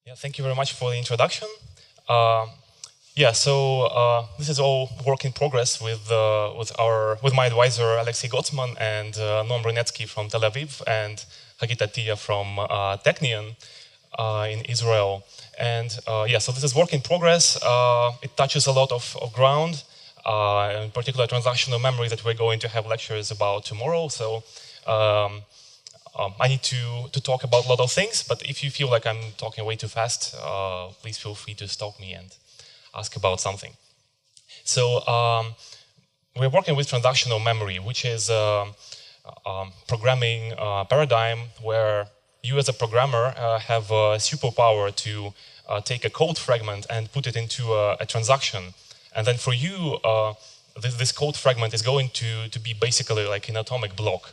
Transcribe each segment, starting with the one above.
Yeah, thank you very much for the introduction. This is all work in progress with my advisor Alexei Gotsman and Noam Brunetsky from Tel Aviv and Hagit Atiya from Technion in Israel. And so this is work in progress. It touches a lot of ground, in particular transactional memory that we're going to have lectures about tomorrow. So. I need to talk about a lot of things, but if you feel like I'm talking way too fast, please feel free to stop me and ask about something. So we're working with transactional memory, which is a programming paradigm where you as a programmer have a superpower to take a code fragment and put it into a transaction. And then for you, this code fragment is going to be basically like an atomic block.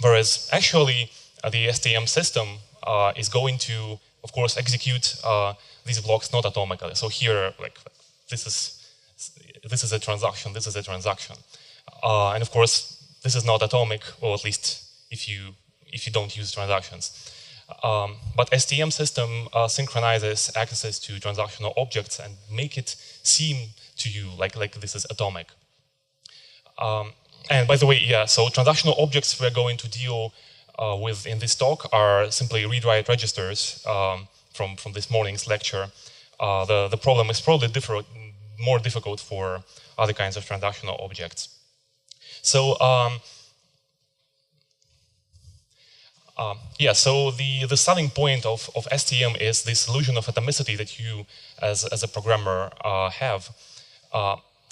Whereas actually the STM system is going to, of course, execute these blocks not atomically. So here, like this is a transaction, this is a transaction, and of course this is not atomic, or at least if you don't use transactions. But STM system synchronizes access to transactional objects and make it seem to you like this is atomic. And by the way, yeah, so transactional objects we're going to deal with in this talk are simply read-write registers from this morning's lecture. The problem is probably more difficult for other kinds of transactional objects. So so the starting point of STM is this illusion of atomicity that you as a programmer have.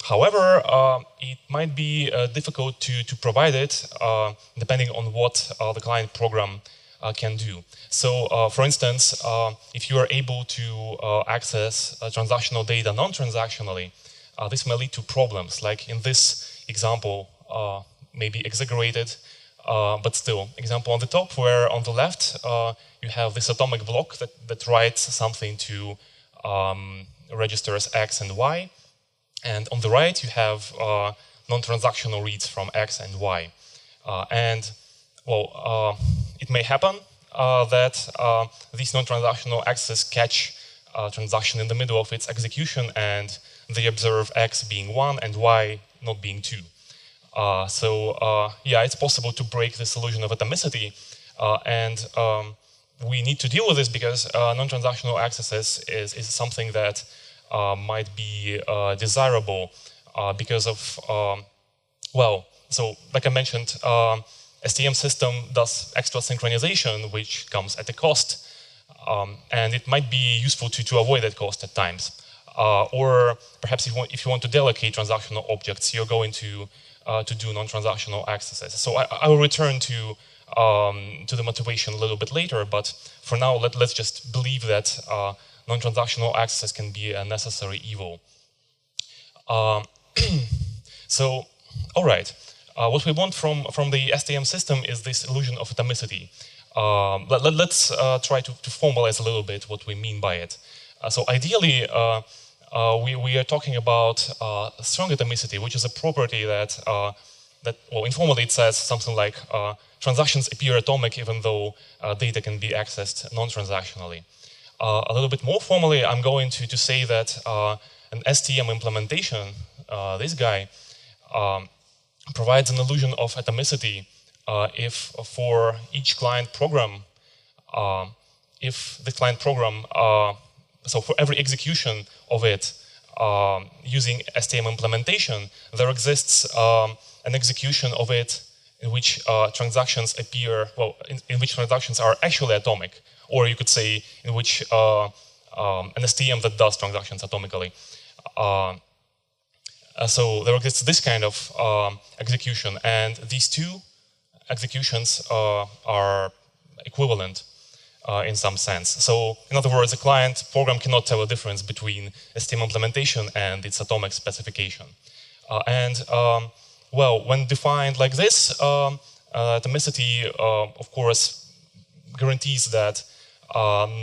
However, it might be difficult to provide it depending on what the client program can do. So, for instance, if you are able to access transactional data non-transactionally, this may lead to problems. Like in this example, maybe exaggerated, but still, example on the top, where on the left you have this atomic block that writes something to registers X and Y. And on the right, you have non-transactional reads from X and Y. It may happen that these non-transactional accesses catch a transaction in the middle of its execution, and they observe X being 1 and Y not being 2. It's possible to break this illusion of atomicity, and we need to deal with this because non-transactional accesses is something that might be desirable because of, so like I mentioned, STM system does extra synchronization, which comes at a cost, and it might be useful to avoid that cost at times. Or perhaps if you want to delegate transactional objects, you're going to do non-transactional accesses. So I will return to the motivation a little bit later, but for now, let's just believe that non-transactional access can be a necessary evil. So, all right. What we want from the STM system is this illusion of atomicity. Let's try to formalize a little bit what we mean by it. So ideally, we are talking about strong atomicity, which is a property that informally it says something like transactions appear atomic even though data can be accessed non-transactionally. A little bit more formally, I'm going to say that an STM implementation, this guy, provides an illusion of atomicity if for each client program, so for every execution of it using STM implementation, there exists an execution of it in which transactions appear, in which transactions are actually atomic. Or you could say in which an STM that does transactions atomically. So there exists this kind of execution, and these two executions are equivalent in some sense. So in other words, a client program cannot tell a difference between STM implementation and its atomic specification. When defined like this, atomicity, of course, guarantees that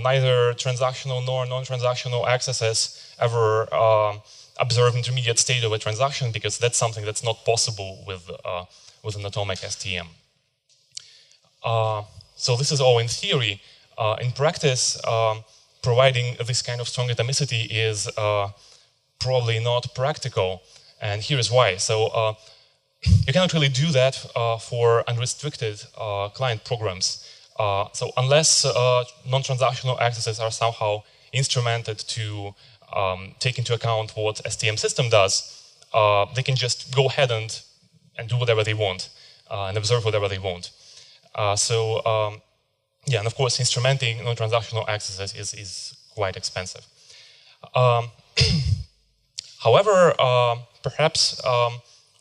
neither transactional nor non-transactional accesses ever observe intermediate state of a transaction, because that's something that's not possible with an atomic STM. So this is all in theory. In practice, providing this kind of strong atomicity is probably not practical, and here is why. So you cannot really do that for unrestricted client programs. So unless non-transactional accesses are somehow instrumented to take into account what STM system does, they can just go ahead and do whatever they want and observe whatever they want. Yeah, and of course, instrumenting non-transactional accesses is quite expensive. However, perhaps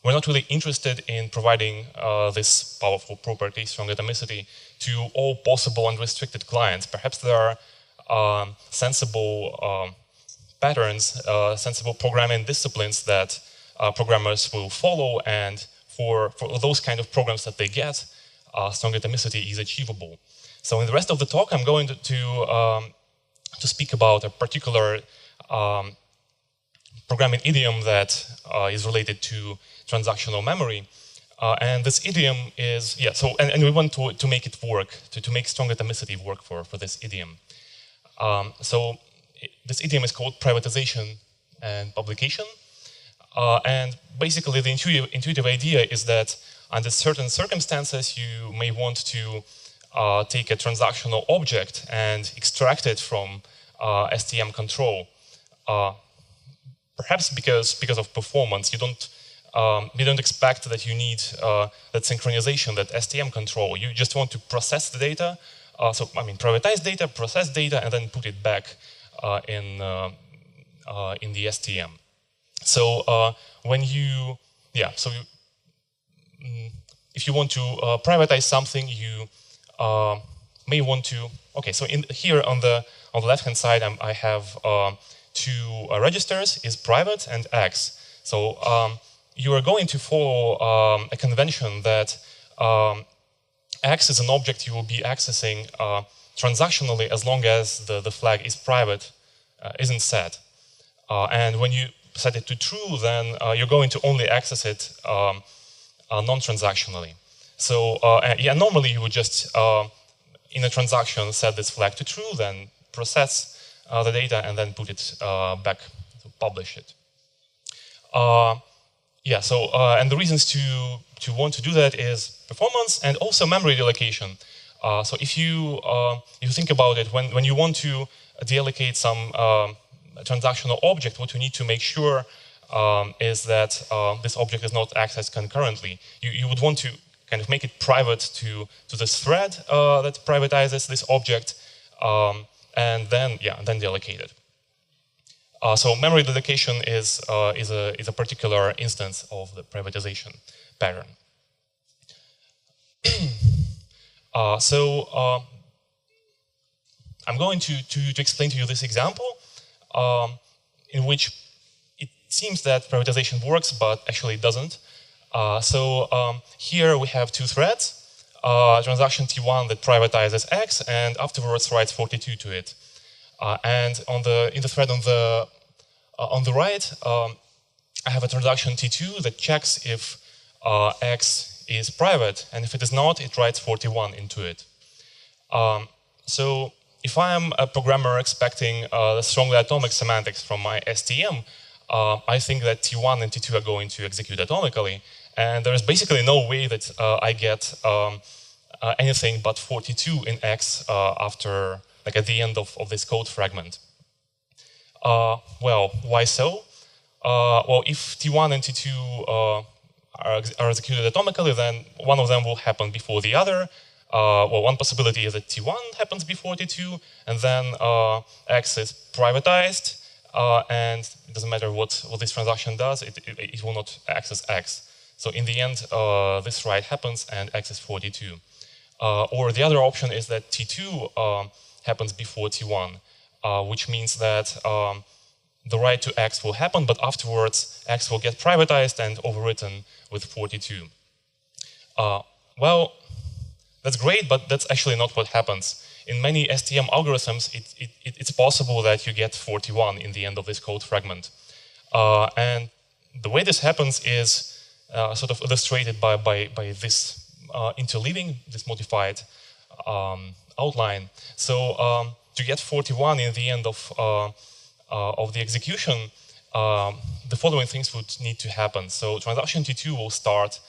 we're not really interested in providing this powerful property, strong atomicity, to all possible unrestricted clients. Perhaps there are sensible patterns, sensible programming disciplines that programmers will follow, and for those kind of programs that they get, strong atomicity is achievable. So in the rest of the talk, I'm going to speak about a particular programming idiom that is related to transactional memory. And this idiom is, yeah, so, and we want to make it work, to make strong atomicity work for this idiom. So this idiom is called privatization and publication. And basically the intuitive idea is that under certain circumstances, you may want to take a transactional object and extract it from STM control. Perhaps because of performance, you don't expect that you need that synchronization, that STM control. You just want to process the data. So I mean, privatize data, process data, and then put it back in the STM. So when you, yeah, so if you want to privatize something, you may want to. Okay, so here on the left-hand side, I have two registers, is private and X. So you are going to follow a convention that X is an object you will be accessing transactionally as long as the flag is private, isn't set. And when you set it to true, then you're going to only access it non-transactionally. So yeah, normally you would just, in a transaction, set this flag to true, then process the data, and then put it back, to publish it. Yeah, so, and the reasons to want to do that is performance and also memory deallocation. So if you think about it, when you want to deallocate some transactional object, what you need to make sure is that this object is not accessed concurrently. You would want to kind of make it private to this thread that privatizes this object, and then deallocate it. So memory deallocation is a particular instance of the privatization pattern. I'm going to explain to you this example in which it seems that privatization works, but actually it doesn't. Here we have two threads, transaction T1 that privatizes X, and afterwards writes 42 to it. And in the thread on the right, I have a transaction T2 that checks if X is private, and if it is not, it writes 41 into it. So if I'm a programmer expecting strongly atomic semantics from my STM, I think that T1 and T2 are going to execute atomically, and there is basically no way that I get anything but 42 in X after, like, at the end of this code fragment. Well, why so? Well, if T1 and T2 are executed atomically, then one of them will happen before the other. Well, one possibility is that T1 happens before T2, and then X is privatized, and it doesn't matter what this transaction does, it will not access X. So in the end, this write happens, and X is 42. Or the other option is that T2 happens before T1, which means that the write to X will happen, but afterwards X will get privatized and overwritten with 42. Well, that's great, but that's actually not what happens. In many STM algorithms, it's possible that you get 41 in the end of this code fragment. And the way this happens is sort of illustrated by this interleaving, this modified outline. So to get 41 in the end of the execution, the following things would need to happen. So transaction T2 will start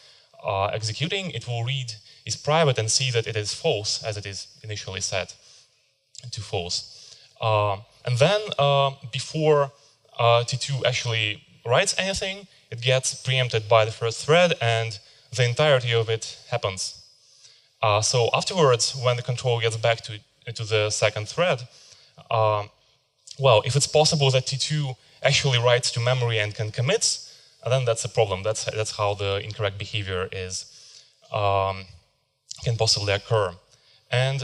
executing. It will read is private and see that it is false, as it is initially set to false. And then before T2 actually writes anything, it gets preempted by the first thread, and the entirety of it happens. So afterwards, when the control gets back to the second thread, well, if it's possible that T2 actually writes to memory and can commit, then that's a problem. That's how the incorrect behavior is can possibly occur. And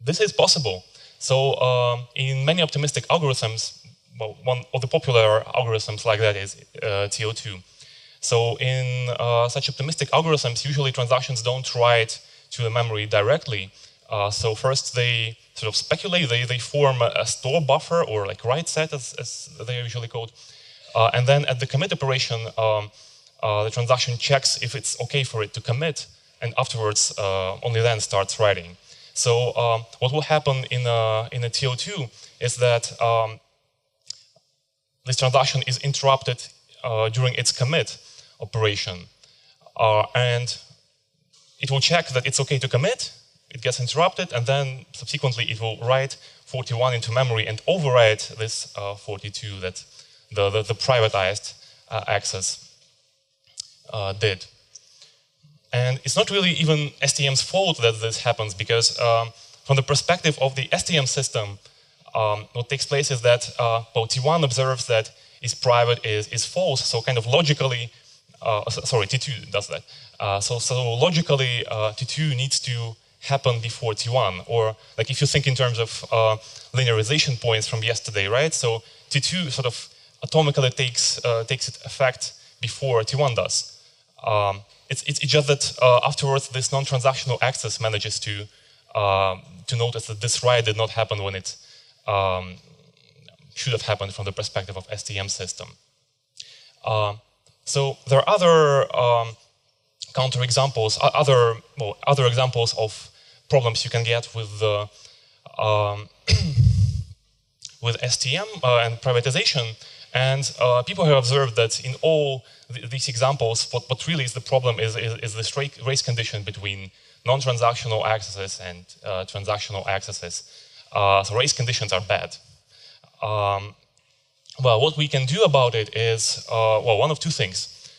this is possible. So in many optimistic algorithms, well, one of the popular algorithms like that is TO2. So in such optimistic algorithms, usually transactions don't write to the memory directly. So first they sort of speculate, they form a store buffer or like write set as they are usually called. And then at the commit operation, the transaction checks if it's okay for it to commit, and afterwards only then starts writing. So what will happen in a TO2 is that this transaction is interrupted during its commit operation. And it will check that it's okay to commit, it gets interrupted, and then subsequently it will write 41 into memory and overwrite this 42 that the privatized access did. And it's not really even STM's fault that this happens, because from the perspective of the STM system, what takes place is that well, T1 observes that is private is false, so kind of logically, sorry, T2 does that. So logically, T2 needs to happen before T1, or like if you think in terms of linearization points from yesterday, right? So T2 sort of atomically takes its effect before T1 does. It's just that afterwards this non-transactional access manages to notice that this write did not happen when it should have happened from the perspective of STM system. So there are other counterexamples, other examples of problems you can get with the with STM and privatization. And people have observed that in all these examples, what really is the problem is this race condition between non-transactional accesses and transactional accesses. So race conditions are bad. Well, what we can do about it is, well, one of two things.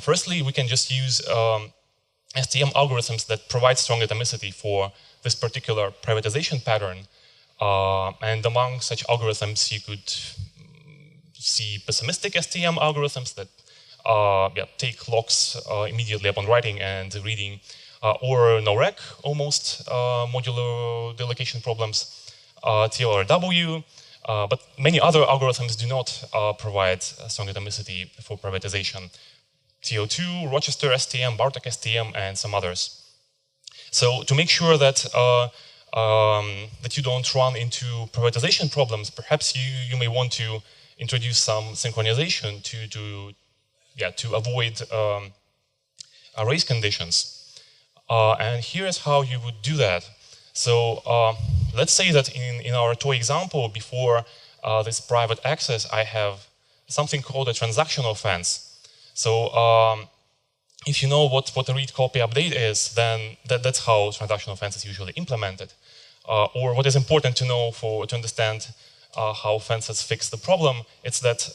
Firstly, we can just use STM algorithms that provide strong atomicity for this particular privatization pattern. And among such algorithms, you could see pessimistic STM algorithms that take locks immediately upon writing and reading, or no-rec, almost modular delocation problems, TLRW. But many other algorithms do not provide strong atomicity for privatization. TO2, Rochester STM, Bartok STM, and some others. So to make sure that that you don't run into privatization problems, perhaps you may want to introduce some synchronization to avoid race conditions. And here's how you would do that. So let's say that in our toy example, before this private access, I have something called a transactional fence. So if you know what a read copy update is, then that's how transactional fence is usually implemented. Or what is important to know to understand how fences fix the problem, it's that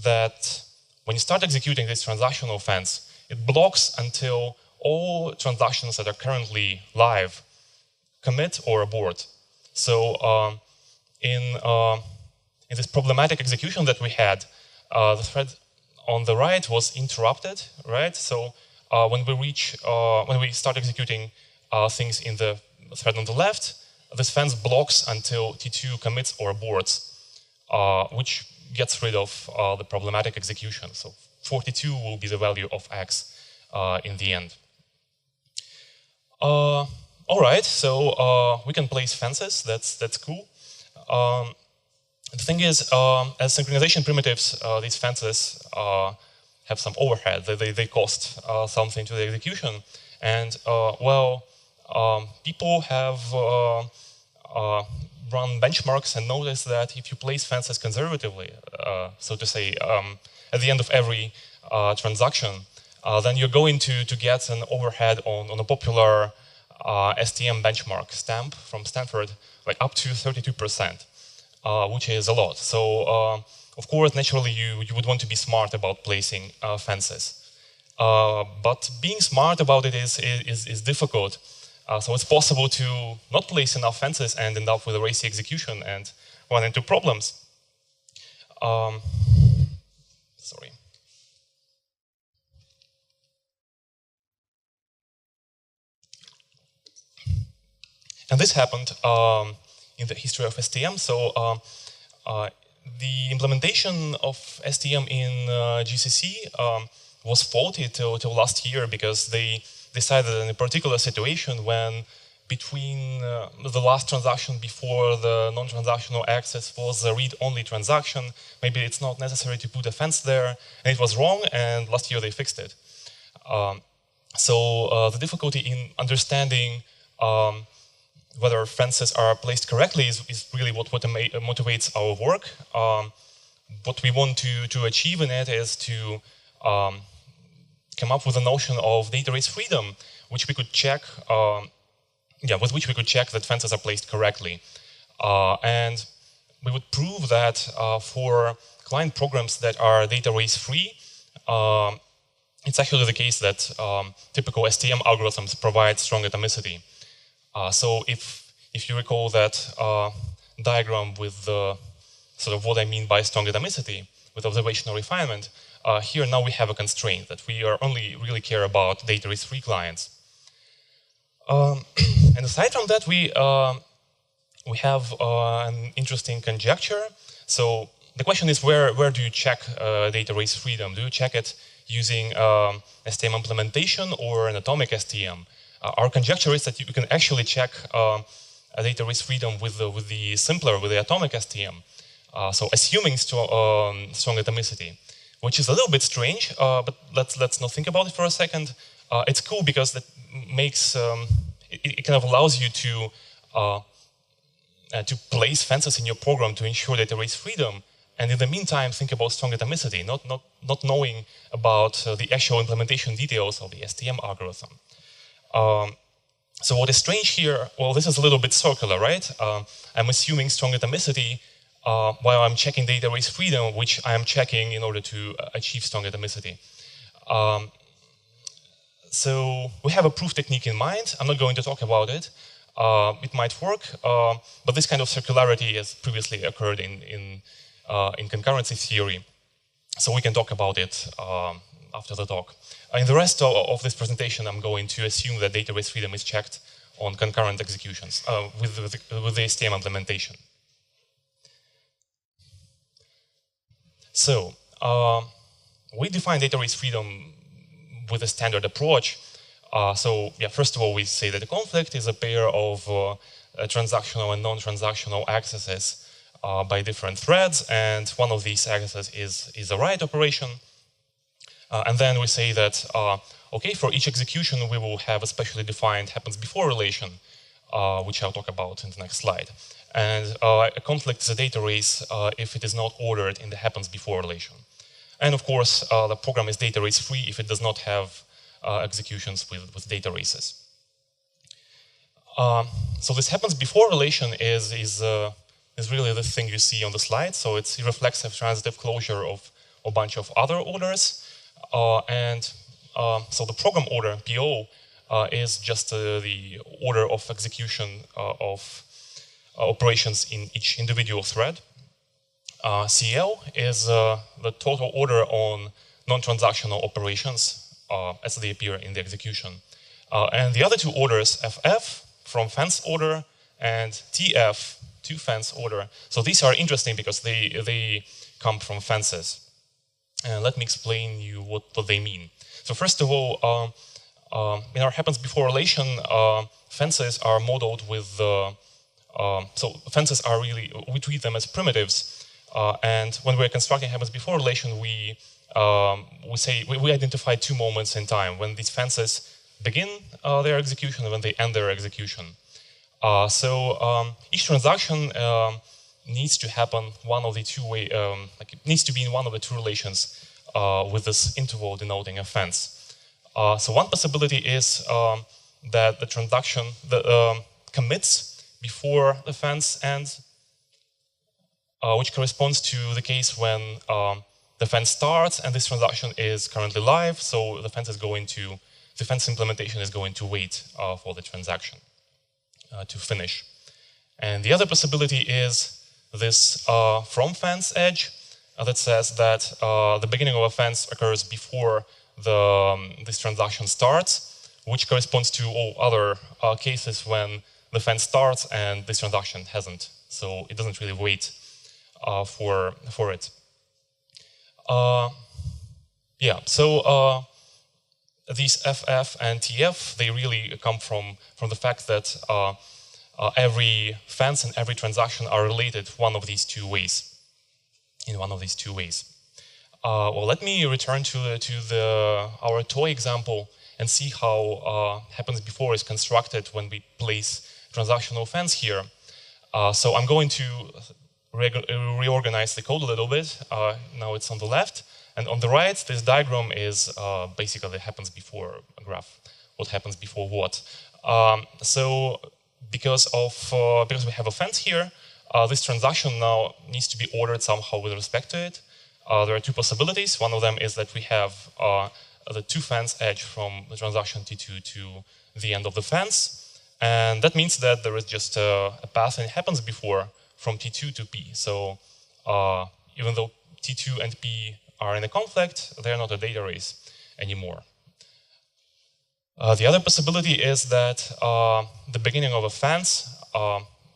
that when you start executing this transactional fence, it blocks until all transactions that are currently live commit or abort. So in this problematic execution that we had, the thread on the right was interrupted, right? So when we start executing things in the thread on the left, this fence blocks until T2 commits or aborts, which gets rid of the problematic execution. So 42 will be the value of X in the end. All right, so we can place fences. That's cool. The thing is, as synchronization primitives, these fences have some overhead. They cost something to the execution, and well, people have run benchmarks and noticed that if you place fences conservatively, so to say, at the end of every transaction, then you're going to get an overhead on a popular STM benchmark stamp from Stanford, like up to 32%, which is a lot. So, of course, naturally, you would want to be smart about placing fences. But being smart about it is difficult. So it's possible to not place enough fences and end up with a racy execution and run into problems. Sorry. And this happened in the history of STM. So the implementation of STM in GCC was faulty till last year because they decided in a particular situation when between the last transaction before the non-transactional access was a read-only transaction, maybe it's not necessary to put a fence there, and it was wrong, and last year they fixed it. So the difficulty in understanding whether fences are placed correctly is really what motivates our work. What we want to achieve in it is to come up with a notion of data race freedom, which we could check, with which we could check that fences are placed correctly. And we would prove that for client programs that are data race free, it's actually the case that typical STM algorithms provide strong atomicity. So if you recall that diagram with the sort of what I mean by strong atomicity with observational refinement, here now we have a constraint that we are only really care about data race free clients. And aside from that, we have an interesting conjecture. So the question is, where do you check data race freedom? Do you check it using STM implementation or an atomic STM? Our conjecture is that you can actually check data race freedom with the atomic STM. So assuming strong atomicity, which is a little bit strange, but let's not think about it for a second. It's cool because that makes it kind of allows you to place fences in your program to ensure data race freedom, and in the meantime think about strong atomicity, not knowing about the actual implementation details of the STM algorithm. So what is strange here? Well, this is a little bit circular, right? I'm assuming strong atomicity while I'm checking data race freedom, which I am checking in order to achieve strong atomicity. So we have a proof technique in mind. I'm not going to talk about it. It might work, but this kind of circularity has previously occurred in concurrency theory. So we can talk about it after the talk. In the rest of this presentation, I'm going to assume that data race freedom is checked on concurrent executions with the STM implementation. So we define data race freedom with a standard approach. So yeah, first of all, we say that the conflict is a pair of transactional and non-transactional accesses by different threads, and one of these accesses is a write operation. And then we say that, okay, for each execution, we will have a specially defined happens before relation, which I'll talk about in the next slide. And a conflict is a data race if it is not ordered in the happens before relation. And of course, the program is data race free if it does not have executions with data races. So this happens before relation is really the thing you see on the slide. So it's irreflexive transitive closure of a bunch of other orders. So the program order, PO, is just the order of execution of operations in each individual thread. CL is the total order on non-transactional operations as they appear in the execution. And the other two orders, FF from fence order and TF to fence order. So these are interesting because they come from fences. And let me explain you what they mean. So first of all, in our happens before relation, fences are modeled with so fences are really, we treat them as primitives. And when we're constructing happens before relation, we identify two moments in time when these fences begin their execution and when they end their execution. Each transaction needs to happen one of the two-way, like it needs to be in one of the two relations with this interval denoting a fence. So one possibility is that the transaction commits before the fence ends, which corresponds to the case when the fence starts and this transaction is currently live. So the fence implementation is going to wait for the transaction to finish. And the other possibility is this from fence edge that says that the beginning of a fence occurs before this transaction starts, which corresponds to all other cases when the fence starts and this transaction hasn't. So it doesn't really wait for it. These FF and TF, they really come from the fact that every fence and every transaction are related one of these two ways. Well, let me return to our toy example and see how happens before is constructed when we place transactional fence here. So I'm going to reorganize the code a little bit. Now it's on the left. And on the right, this diagram is basically happens before a graph. What happens before what? Because we have a fence here, this transaction now needs to be ordered somehow with respect to it. There are two possibilities. One of them is that we have the two fence edge from the transaction T2 to the end of the fence. And that means that there is just a path and it happens before from T2 to P. So even though T2 and P are in a conflict, they are not a data race anymore. The other possibility is that the beginning of a fence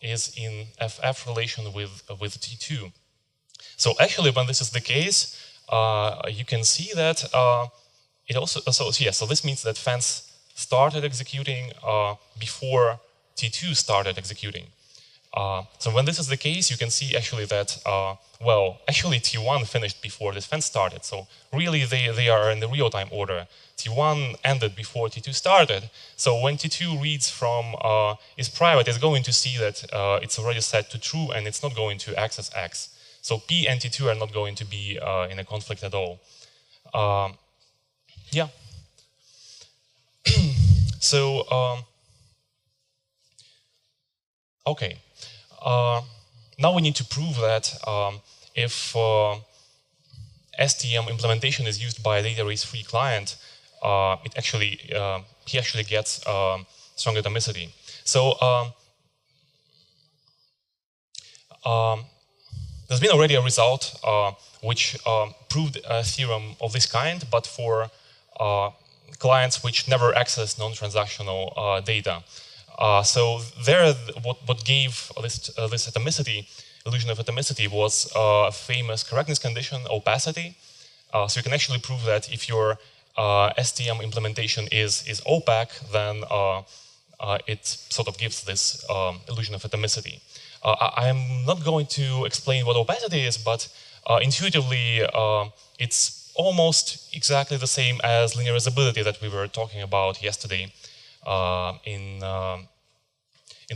is in FF relation with T2. So actually, when this is the case, you can see that it also, so this means that fence started executing before T2 started executing. So when this is the case, you can see actually that, well, actually T1 finished before this fence started. So really they are in the real-time order. T1 ended before T2 started. So when T2 reads from is private, it's going to see that it's already set to true and it's not going to access X. So P and T2 are not going to be in a conflict at all. Yeah. So, okay. Now we need to prove that if STM implementation is used by a data race free client, he actually gets strong atomicity. So there's been already a result which proved a theorem of this kind, but for clients which never access non-transactional data. So there, what gave this atomicity, illusion of atomicity, was a famous correctness condition, opacity. So you can actually prove that if your STM implementation is opaque, then it sort of gives this illusion of atomicity. I'm not going to explain what opacity is, but intuitively, it's almost exactly the same as linearizability that we were talking about yesterday in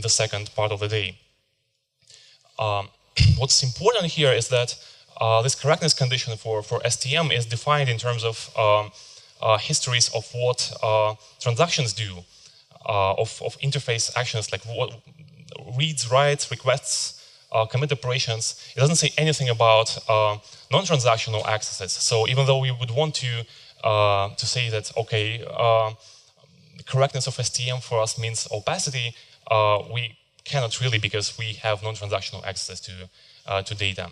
the second part of the day. What's important here is that this correctness condition for STM is defined in terms of histories of what transactions do, of interface actions like what reads, writes, requests, commit operations. It doesn't say anything about non-transactional accesses. So even though we would want to say that, okay, the correctness of STM for us means opacity, we cannot really, because we have non-transactional access to data.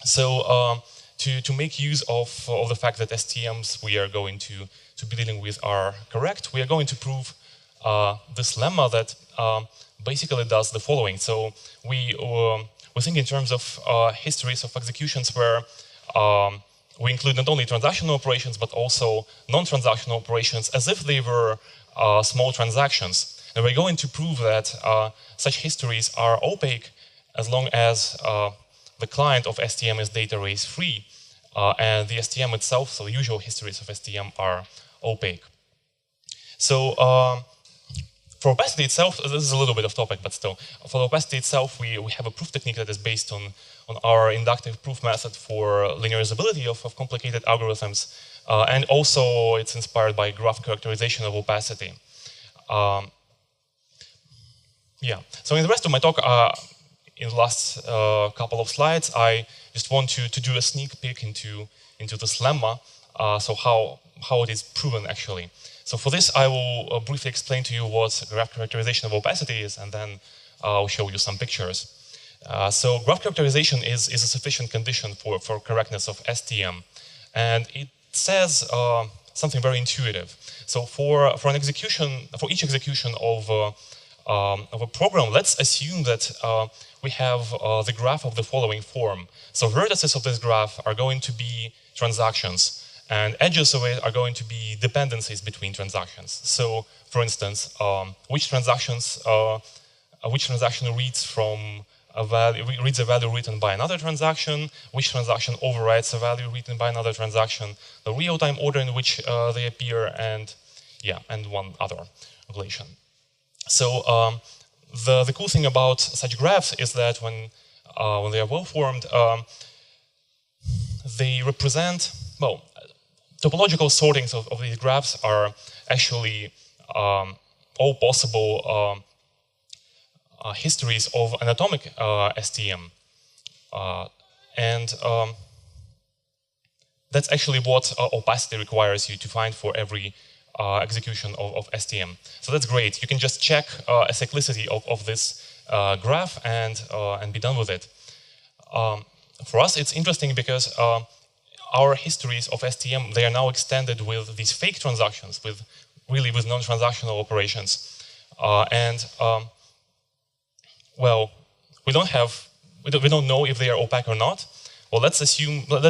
So to make use of the fact that STMs we are going to be dealing with are correct, we are going to prove this lemma that basically does the following. So we think in terms of histories of executions where we include not only transactional operations but also non-transactional operations as if they were small transactions. And we're going to prove that such histories are opaque as long as the client of STM is data race free and the STM itself, so usual histories of STM, are opaque. So for opacity itself, this is a little bit off topic, but still, for opacity itself, we have a proof technique that is based on our inductive proof method for linearizability of complicated algorithms. And also, it's inspired by graph characterization of opacity. Yeah, so in the rest of my talk, in the last couple of slides, I just want to do a sneak peek into this lemma, so how it is proven actually. So for this, I will briefly explain to you what graph characterization of opacity is, and then I'll show you some pictures. So graph characterization is a sufficient condition for correctness of STM, and it says something very intuitive. So for each execution of a program, let's assume that we have the graph of the following form. So vertices of this graph are going to be transactions, and edges of it are going to be dependencies between transactions. So, for instance, which transaction reads from a value, reads a value written by another transaction, which transaction overwrites a value written by another transaction, the real-time order in which they appear, and one other relation. So the cool thing about such graphs is that when they are well formed, they represent, well, topological sortings of these graphs are actually all possible histories of an atomic STM. And that's actually what opacity requires you to find for every execution of STM. So that's great. You can just check a cyclicity of this graph and be done with it. For us, it's interesting because our histories of STM, they are now extended with these fake transactions, with non-transactional operations. Well, we don't know if they are opaque or not. Well, let's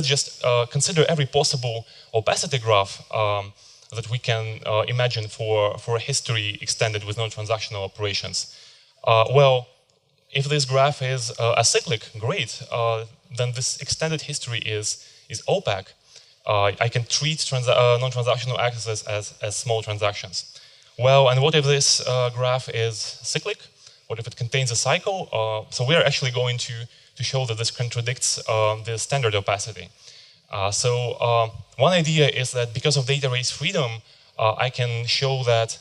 just consider every possible opacity graph that we can imagine for a history extended with non-transactional operations. Well, if this graph is acyclic, great. Then this extended history is opaque. I can treat non-transactional accesses as small transactions. Well, and what if this graph is cyclic? What if it contains a cycle? So we are actually going to show that this contradicts the standard opacity. So one idea is that because of data race freedom, I can show that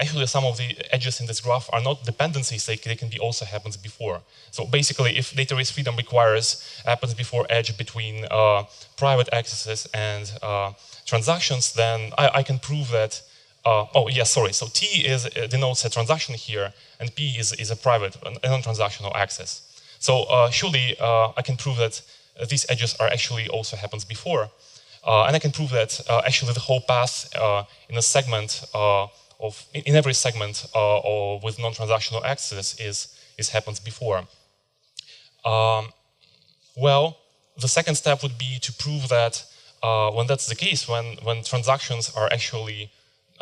actually some of the edges in this graph are not dependencies, they can be also happens before. So basically, if data race freedom requires happens before edge between private accesses and transactions, then I can prove that, so T denotes a transaction here, and P is a private, a non-transactional access. So surely I can prove that these edges are actually also happens before. And I can prove that actually the whole path in a segment in every segment or with non-transactional access is happens before. Well, the second step would be to prove that when that's the case, when transactions are actually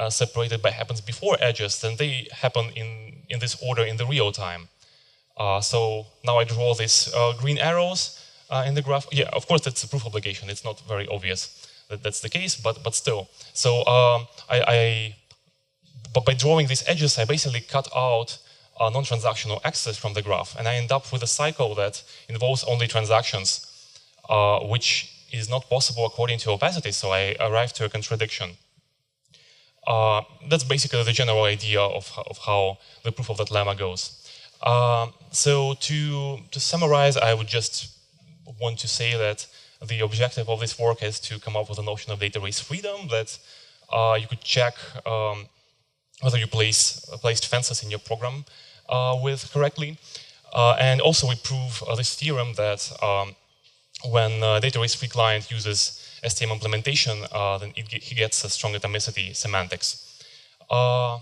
separated by happens before edges, then they happen in this order in the real time. So now I draw these green arrows in the graph. Yeah, of course that's a proof obligation. It's not very obvious that that's the case, but still. So but by drawing these edges, I basically cut out non-transactional access from the graph, and I end up with a cycle that involves only transactions, which is not possible according to opacity, so I arrive to a contradiction. That's basically the general idea of how the proof of that lemma goes. So to summarize, I would just want to say that the objective of this work is to come up with a notion of data race freedom that you could check whether you placed fences in your program with correctly. And also we prove this theorem that when data race free client uses STM implementation, then he gets a strong atomicity semantics. Yeah,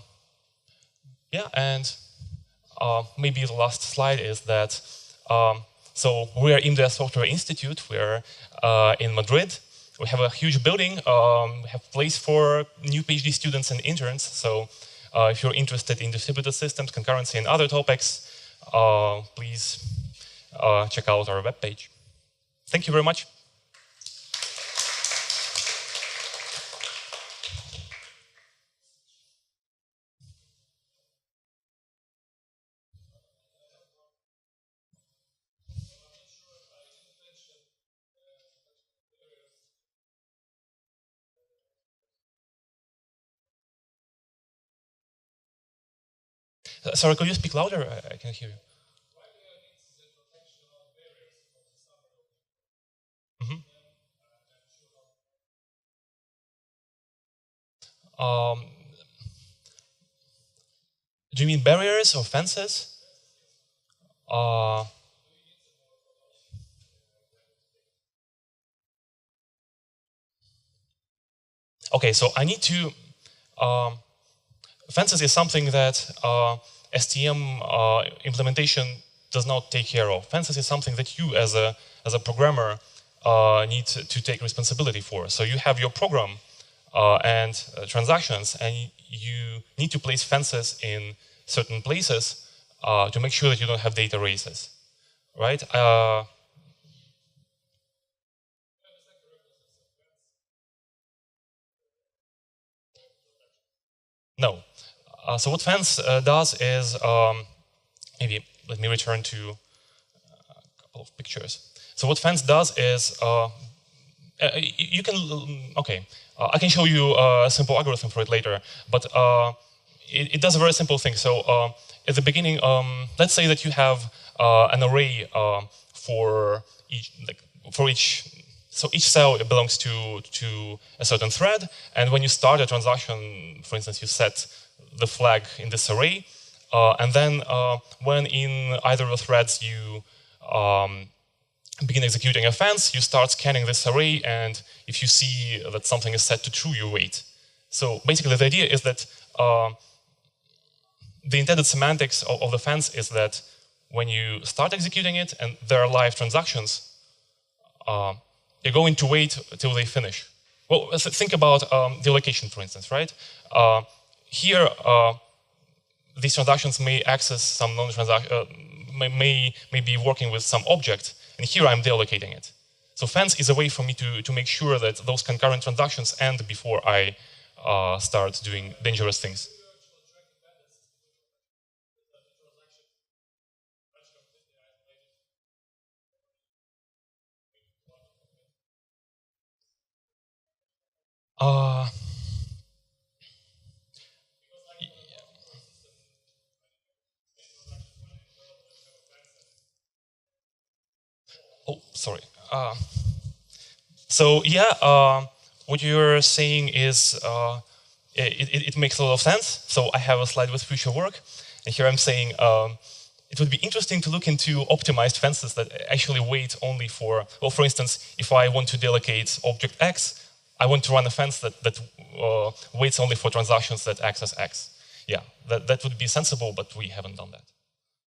and maybe the last slide is that, so we are in the Software Institute, we're in Madrid. We have a huge building, we have place for new PhD students and interns, so if you're interested in distributed systems, concurrency, and other topics, please check out our webpage. Thank you very much. Sorry, could you speak louder? I can't hear you. Mhm. Um, do you mean barriers or fences? Uh, okay, so I need to. Um, Fences is something that STM implementation does not take care of. Fences is something that you, as a programmer, need to take responsibility for. So you have your program and transactions, and you need to place fences in certain places to make sure that you don't have data races, right? No. So what fence does is, maybe let me return to a couple of pictures. So what fence does is, you can, okay, I can show you a simple algorithm for it later, but it does a very simple thing. So at the beginning, let's say that you have an array for each, so each cell belongs to a certain thread, and when you start a transaction, for instance, you set the flag in this array, and then when in either of the threads you begin executing a fence, you start scanning this array, and if you see that something is set to true, you wait. So basically the idea is that the intended semantics of the fence is that when you start executing it and there are live transactions, you're going to wait till they finish. Well, think about the allocation, for instance, right? Here, these transactions may access some non-transaction, may be working with some object, and here I'm deallocating it. So fence is a way for me to make sure that those concurrent transactions end before I start doing dangerous things. Uh, oh, sorry. So yeah, what you're saying is it makes a lot of sense. So I have a slide with future work, and here I'm saying it would be interesting to look into optimized fences that actually wait only for, well, for instance, if I want to deallocate object X, I want to run a fence that waits only for transactions that access X. Yeah, that would be sensible, but we haven't done that.